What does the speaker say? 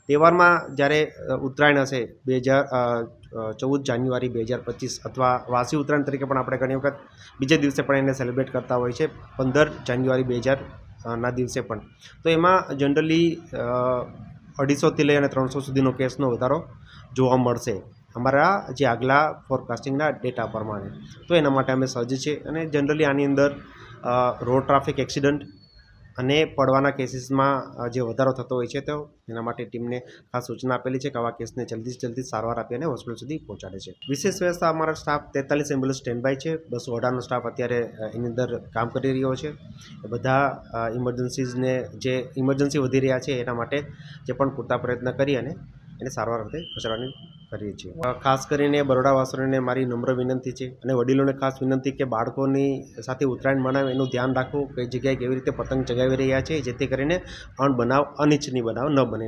તહેવારમાં જ્યારે ઉત્તરાયણ હશે 14 જાન્યુઆરી 2025 અથવા વાસી ઉત્તરાયણ તરીકે પણ આપણે ઘણી વખત બીજે દિવસે પણ એને સેલિબ્રેટ કરતા હોય છે 15 જાન્યુઆરી 2000 ના દિવસે પણ. તો એમાં જનરલી 250થી લઈ અને 300 સુધીનો કેસનો વધારો જોવા મળશે અમારા જે આગલા ફોરકાસ્ટિંગના ડેટા પ્રમાણે. તો એના માટે અમે સજ્જ છે અને જનરલી આની અંદર રોડ ટ્રાફિક એક્સિડન્ટ અને પડવાના કેસીસમાં જે વધારો થતો હોય છે તો એના માટે ટીમને ખાસ સૂચના આપેલી છે કે આવા કેસને જલ્દી સારવાર આપી અને હોસ્પિટલ સુધી પહોંચાડે છે. વિશેષ વ્યવસ્થા અમારા સ્ટાફ 43 એમ્બ્યુલન્સ સ્ટેન્ડ બાય છે. 218નો સ્ટાફ અત્યારે એની અંદર કામ કરી રહ્યો છે. બધા ઇમરજન્સીઝને જે ઇમરજન્સી વધી રહ્યા છે એના માટે જે પણ પૂરતા પ્રયત્ન કરી અને એને સારવાર અર્થે પહોંચાડવાની કરીએ છીએ. ખાસ કરીને બરોડાવાસીઓને મારી નમ્ર વિનંતી છે અને વડીલોને ખાસ વિનંતી કે બાળકોની સાથે ઉત્તરાયણ મનાવે એનું ધ્યાન રાખવું, કઈ જગ્યાએ કેવી રીતે પતંગ ચગાવી રહ્યા છે જેથી કરીને અનિચ્છનીય બનાવ ન બને.